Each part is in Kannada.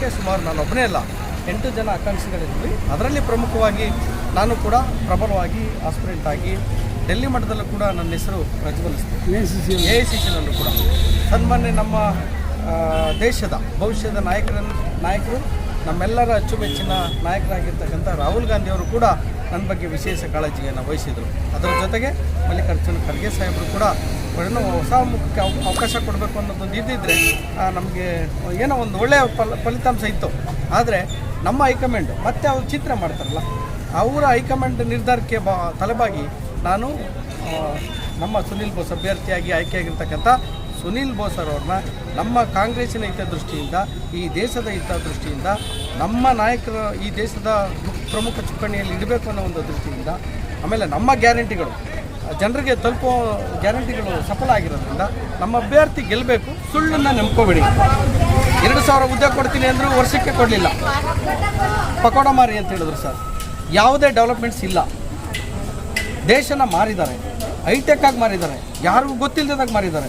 ಸಂಖ್ಯೆ ಸುಮಾರು ನಾನು ಒಬ್ಬನೇ ಅಲ್ಲ 8 ಜನ ಆಕಾಂಕ್ಷಿಗಳಿದ್ವಿ. ಅದರಲ್ಲಿ ಪ್ರಮುಖವಾಗಿ ನಾನು ಕೂಡ ಪ್ರಬಲವಾಗಿ ಆಸ್ಪಿರೆಂಟ್ ಆಗಿ ಡೆಲ್ಲಿ ಮಟ್ಟದಲ್ಲೂ ಕೂಡ ನನ್ನ ಹೆಸರು ಪ್ರಜ್ವಲಿಸ್ತೀನಿ. AICCನಲ್ಲೂ ಕೂಡ ಸನ್ಮಾನ್ಯ ನಮ್ಮ ದೇಶದ ಭವಿಷ್ಯದ ನಾಯಕರು ನಮ್ಮೆಲ್ಲರ ಅಚ್ಚುಮೆಚ್ಚಿನ ನಾಯಕರಾಗಿರ್ತಕ್ಕಂಥ ರಾಹುಲ್ ಗಾಂಧಿ ಅವರು ಕೂಡ ನನ್ನ ಬಗ್ಗೆ ವಿಶೇಷ ಕಾಳಜಿಯನ್ನು ವಹಿಸಿದರು. ಅದರ ಜೊತೆಗೆ ಮಲ್ಲಿಕಾರ್ಜುನ ಖರ್ಗೆ ಸಾಹೇಬರು ಕೂಡ ಹೊಸ ಮುಖಕ್ಕೆ ಅವಕಾಶ ಕೊಡಬೇಕು ಅನ್ನೋದೊಂದು ಇದ್ದಿದ್ದರೆ ನಮಗೆ ಏನೋ ಒಂದು ಒಳ್ಳೆಯ ಫಲಿತಾಂಶ ಇತ್ತು. ಆದರೆ ನಮ್ಮ ಹೈಕಮಾಂಡ್ ಮತ್ತೆ ಅವ್ರು ಚಿಂತನೆ ಮಾಡ್ತಾರಲ್ಲ, ಅವರ ಹೈಕಮಾಂಡ್ ನಿರ್ಧಾರಕ್ಕೆ ತಲೆಬಾಗಿ ನಾನು ನಮ್ಮ ಸುನೀಲ್ ಬೋಸ್ ಅಭ್ಯರ್ಥಿಯಾಗಿ ಆಯ್ಕೆಯಾಗಿರ್ತಕ್ಕಂಥ ಸುನೀಲ್ ಬೋಸ್ ಅವ್ರನ್ನ ನಮ್ಮ ಕಾಂಗ್ರೆಸ್ಸಿನ ಹಿತದೃಷ್ಟಿಯಿಂದ, ಈ ದೇಶದ ಹಿತದೃಷ್ಟಿಯಿಂದ, ನಮ್ಮ ನಾಯಕರು ಈ ದೇಶದ ಪ್ರಮುಖ ಚುಕ್ಕಾಣಿಯಲ್ಲಿ ಇಡಬೇಕು ಅನ್ನೋ ಒಂದು ದೃಷ್ಟಿಯಿಂದ, ಆಮೇಲೆ ನಮ್ಮ ಗ್ಯಾರಂಟಿಗಳು ಜನರಿಗೆ ತಲುಪೋ ಗ್ಯಾರಂಟಿಗಳು ಸಫಲ ಆಗಿರೋದ್ರಿಂದ ನಮ್ಮ ಅಭ್ಯರ್ಥಿ ಗೆಲ್ಲಬೇಕು. ಸುಳ್ಳನ್ನು ನಂಬ್ಕೋಬೇಡಿ. 2,000 ಉದ್ಯೋಗ ಕೊಡ್ತೀನಿ ಅಂದರೂ ವರ್ಷಕ್ಕೆ ಕೊಡಲಿಲ್ಲ. ಪಕೋಡ ಮಾರಿ ಅಂತ ಹೇಳಿದ್ರು ಸರ್. ಯಾವುದೇ ಡೆವಲಪ್ಮೆಂಟ್ಸ್ ಇಲ್ಲ. ದೇಶನ ಮಾರಿದ್ದಾರೆ, ಹೈಟೆಕ್ಕಾಗಿ ಮಾರಿದ್ದಾರೆ, ಯಾರಿಗೂ ಗೊತ್ತಿಲ್ಲದಾಗ ಮಾರಿದ್ದಾರೆ.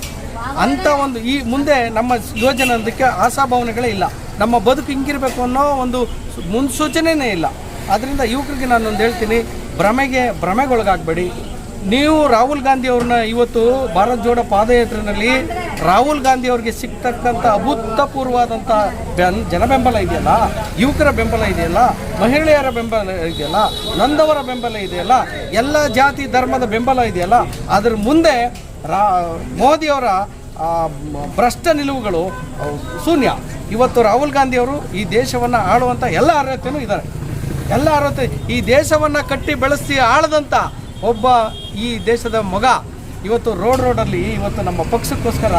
ಅಂಥ ಒಂದು ಈ ಮುಂದೆ ನಮ್ಮ ಯೋಜನೆ ಅದಕ್ಕೆ ಆಶಾಭಾವನೆಗಳೇ ಇಲ್ಲ. ನಮ್ಮ ಬದುಕು ಹಿಂಗಿರಬೇಕು ಅನ್ನೋ ಒಂದು ಮುನ್ಸೂಚನೆಯೇ ಇಲ್ಲ. ಆದ್ದರಿಂದ ಯುವಕರಿಗೆ ನಾನೊಂದು ಹೇಳ್ತೀನಿ, ಭ್ರಮೆಗೊಳಗಾಗಬೇಡಿ. ನೀವು ರಾಹುಲ್ ಗಾಂಧಿ ಅವ್ರನ್ನ ಇವತ್ತು ಭಾರತ್ ಜೋಡೋ ಪಾದಯಾತ್ರೆಯಲ್ಲಿ ರಾಹುಲ್ ಗಾಂಧಿ ಅವ್ರಿಗೆ ಸಿಗ್ತಕ್ಕಂಥ ಅಭೂತಪೂರ್ವವಾದಂಥ ಜನಬೆಂಬಲ ಇದೆಯಲ್ಲ, ಯುವಕರ ಬೆಂಬಲ ಇದೆಯಲ್ಲ, ಮಹಿಳೆಯರ ಬೆಂಬಲ ಇದೆಯಲ್ಲ, ನೊಂದವರ ಬೆಂಬಲ ಇದೆಯಲ್ಲ, ಎಲ್ಲ ಜಾತಿ ಧರ್ಮದ ಬೆಂಬಲ ಇದೆಯಲ್ಲ, ಅದ್ರ ಮುಂದೆ ಮೋದಿಯವರ ಭ್ರಷ್ಟ ನಿಲುವುಗಳು ಶೂನ್ಯ. ಇವತ್ತು ರಾಹುಲ್ ಗಾಂಧಿ ಅವರು ಈ ದೇಶವನ್ನು ಆಳುವಂಥ ಎಲ್ಲ ಅರ್ಹತೆಯೂ ಇದ್ದಾರೆ. ಎಲ್ಲ ಅರ್ಹತೆ ಈ ದೇಶವನ್ನು ಕಟ್ಟಿ ಬೆಳೆಸಿ ಆಳದಂಥ ಒಬ್ಬ ಈ ದೇಶದ ಮಗ ಇವತ್ತು ರೋಡಲ್ಲಿ ಇವತ್ತು ನಮ್ಮ ಪಕ್ಷಕ್ಕೋಸ್ಕರ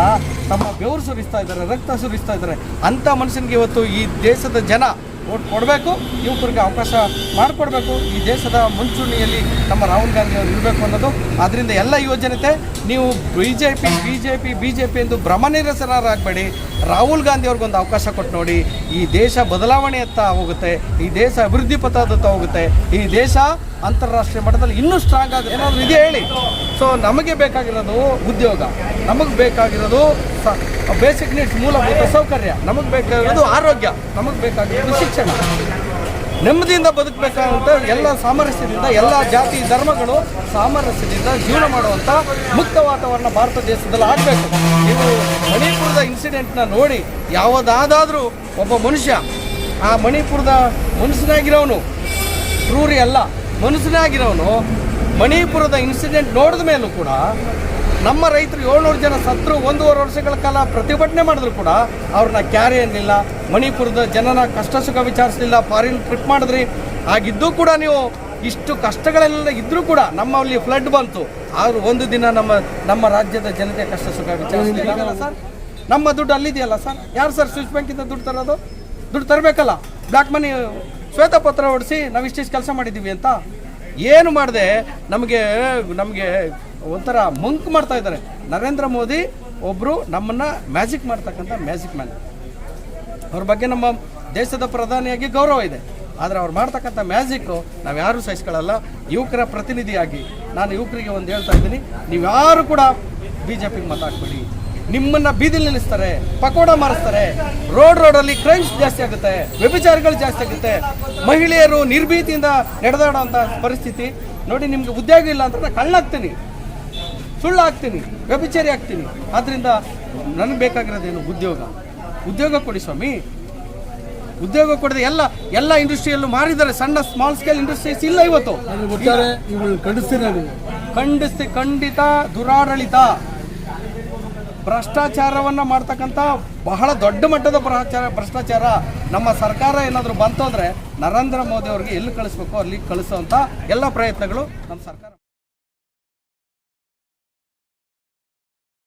ತಮ್ಮ ಬೆವರು ಸುರಿಸ್ತಾ ಇದ್ದಾರೆ, ರಕ್ತ ಸುರಿಸ್ತಾ ಇದ್ದಾರೆ. ಅಂಥ ಮನುಷ್ಯನಿಗೆ ಇವತ್ತು ಈ ದೇಶದ ಜನ ಓಟ್ ಕೊಡಬೇಕು, ಯುವಕರಿಗೆ ಅವಕಾಶ ಮಾಡಿಕೊಡ್ಬೇಕು. ಈ ದೇಶದ ಮುಂಚೂಣಿಯಲ್ಲಿ ನಮ್ಮ ರಾಹುಲ್ ಗಾಂಧಿ ಅವರು ಇರಬೇಕು ಅನ್ನೋದು. ಆದ್ದರಿಂದ ಎಲ್ಲ ಯುವಜನತೆ ನೀವು ಬಿಜೆಪಿ ಎಂದು ಭ್ರಮನಿರಸರಾಗಬೇಡಿ. ರಾಹುಲ್ ಗಾಂಧಿ ಅವ್ರಿಗೊಂದು ಅವಕಾಶ ಕೊಟ್ಟು ನೋಡಿ. ಈ ದೇಶ ಬದಲಾವಣೆಯತ್ತ ಹೋಗುತ್ತೆ, ಈ ದೇಶ ಅಭಿವೃದ್ಧಿ ಪಥದತ್ತ ಹೋಗುತ್ತೆ, ಈ ದೇಶ ಅಂತಾರಾಷ್ಟ್ರೀಯ ಮಟ್ಟದಲ್ಲಿ ಇನ್ನೂ ಸ್ಟ್ರಾಂಗ್ ಆಗುತ್ತೆ. ಏನಾದರೂ ಇದೆ ಹೇಳಿ. ಸೊ ನಮಗೆ ಬೇಕಾಗಿರೋದು ಉದ್ಯೋಗ, ನಮಗೆ ಬೇಕಾಗಿರೋದು ಬೇಸಿಕ್ ನೀಡ್ಸ್, ಮೂಲಭೂತ ಸೌಕರ್ಯ, ನಮಗೆ ಬೇಕಾಗಿರೋದು ಆರೋಗ್ಯ, ನಮಗೆ ಬೇಕಾಗಿರೋದು ಶಿಕ್ಷಣ. ನೆಮ್ಮದಿಯಿಂದ ಬದುಕಬೇಕಾದಂಥ ಎಲ್ಲ ಸಾಮರಸ್ಯದಿಂದ, ಎಲ್ಲ ಜಾತಿ ಧರ್ಮಗಳು ಸಾಮರಸ್ಯದಿಂದ ಜೀವನ ಮಾಡುವಂಥ ಮುಕ್ತ ವಾತಾವರಣ ಭಾರತ ದೇಶದಲ್ಲಿ ಆಗಬೇಕು. ನೀವು ಮಣಿಪುರದ ಇನ್ಸಿಡೆಂಟ್ನ ನೋಡಿ, ಯಾವುದಾದ್ರೂ ಒಬ್ಬ ಮನುಷ್ಯ ಆ ಮಣಿಪುರದ ಮನುಷ್ಯನಾಗಿರೋನು, ಕ್ರೂರಿ ಅಲ್ಲ, ಮನುಷ್ಯನಾಗಿರೋನು ಮಣಿಪುರದ ಇನ್ಸಿಡೆಂಟ್ ನೋಡಿದ ಮೇಲೂ ಕೂಡ ನಮ್ಮ ರೈತರು 700 ಜನ ಸತ್ರು 1.5 ವರ್ಷಗಳ ಕಾಲ ಪ್ರತಿಭಟನೆ ಮಾಡಿದ್ರು ಕೂಡ ಅವ್ರನ್ನ ಕ್ಯಾರಿ ಅನ್ನಲಿಲ್ಲ. ಮಣಿಪುರದ ಜನನ ಕಷ್ಟ ಸುಖ ವಿಚಾರಿಸಲಿಲ್ಲ. ಫಾರಿನ್ ಟ್ರಿಪ್ ಮಾಡಿದ್ರಿ. ಆಗಿದ್ದೂ ಕೂಡ ನೀವು ಇಷ್ಟು ಕಷ್ಟಗಳೆಲ್ಲ ಇದ್ದರೂ ಕೂಡ ನಮ್ಮಲ್ಲಿ ಫ್ಲಡ್ ಬಂತು. ಆದರೂ ಒಂದು ದಿನ ನಮ್ಮ ರಾಜ್ಯದ ಜನತೆ ಕಷ್ಟ ಸುಖ ವಿಚಾರಿಸಲಿಲ್ಲ ಸರ್. ನಮ್ಮ ದುಡ್ಡು ಅಲ್ಲಿದೆಯಲ್ಲ ಸರ್. ಯಾರು ಸರ್ ಸ್ವಿಚ್ ಬ್ಯಾಂಕಿಂದ ದುಡ್ಡು ತರೋದು? ದುಡ್ಡು ತರಬೇಕಲ್ಲ. ಬ್ಲ್ಯಾಕ್ ಮನಿ ಶ್ವೇತಪತ್ರ ಹೊಡಿಸಿ ನಾವು ಇಷ್ಟಿಷ್ಟು ಕೆಲಸ ಮಾಡಿದ್ದೀವಿ ಅಂತ ಏನು ಮಾಡಿದೆ ನಮಗೆ ಒಂಥರ ಮಂಕ್ ಮಾಡ್ತಾ ಇದ್ದಾರೆ. ನರೇಂದ್ರ ಮೋದಿ ಒಬ್ಬರು ನಮ್ಮನ್ನು ಮ್ಯಾಜಿಕ್ ಮಾಡ್ತಕ್ಕಂಥ ಮ್ಯಾಜಿಕ್ ಮ್ಯಾನ್. ಅವ್ರ ಬಗ್ಗೆ ನಮ್ಮ ದೇಶದ ಪ್ರಧಾನಿಯಾಗಿ ಗೌರವ ಇದೆ. ಆದರೆ ಅವ್ರು ಮಾಡ್ತಕ್ಕಂಥ ಮ್ಯಾಜಿಕ್ಕು ನಾವು ಯಾರೂ ಸಹಿಸ್ಕೊಳ್ಳಲ್ಲ. ಯುವಕರ ಪ್ರತಿನಿಧಿಯಾಗಿ ನಾನು ಯುವಕರಿಗೆ ಒಂದು ಹೇಳ್ತಾ ಇದ್ದೀನಿ, ನೀವು ಯಾರು ಕೂಡ BJPಗೆ ಮತ ಹಾಕ್ಬೇಡಿ. ನಿಮ್ಮನ್ನು ಬೀದಿಲಿ ನಿಲ್ಲಿಸ್ತಾರೆ, ಪಕೋಡ ಮಾರಿಸ್ತಾರೆ, ರೋಡಲ್ಲಿ ಕ್ರೈಮ್ಸ್ ಜಾಸ್ತಿ ಆಗುತ್ತೆ, ವ್ಯಭಿಚಾರಗಳು ಜಾಸ್ತಿ ಆಗುತ್ತೆ, ಮಹಿಳೆಯರು ನಿರ್ಭೀತಿಯಿಂದ ನಡೆದಾಡೋಂಥ ಪರಿಸ್ಥಿತಿ ನೋಡಿ. ನಿಮಗೆ ಉದ್ಯೋಗ ಇಲ್ಲ ಅಂತಂದರೆ ಕಳ್ಳಾಗ್ತೀನಿ, ಸುಳ್ಳು ಆಗ್ತೀನಿ, ವ್ಯಭಿಚಾರಿ ಆಗ್ತೀನಿ. ಆದ್ದರಿಂದ ನನಗೆ ಬೇಕಾಗಿರೋದೇನು? ಉದ್ಯೋಗ ಕೊಡಿ ಸ್ವಾಮಿ. ಉದ್ಯೋಗ ಕೊಡದೆ ಎಲ್ಲ ಇಂಡಸ್ಟ್ರಿಯಲ್ಲೂ ಮಾರಿದ್ದಾರೆ. ಸಣ್ಣ ಸ್ಮಾಲ್ ಸ್ಕೇಲ್ ಇಂಡಸ್ಟ್ರೀಸ್ ಇಲ್ಲ ಇವತ್ತು. ಖಂಡಿತ ದುರಾಡಳಿತ, ಭ್ರಷ್ಟಾಚಾರವನ್ನು ಮಾಡ್ತಕ್ಕಂಥ ಬಹಳ ದೊಡ್ಡ ಮಟ್ಟದ ಭ್ರಷ್ಟಾಚಾರ. ನಮ್ಮ ಸರ್ಕಾರ ಏನಾದರೂ ಬಂತು ಅಂದರೆ ನರೇಂದ್ರ ಮೋದಿ ಅವ್ರಿಗೆ ಎಲ್ಲಿ ಕಳಿಸ್ಬೇಕು ಅಲ್ಲಿ ಕಳಿಸೋವಂಥ ಎಲ್ಲ ಪ್ರಯತ್ನಗಳು ನಮ್ಮ ಸರ್ಕಾರ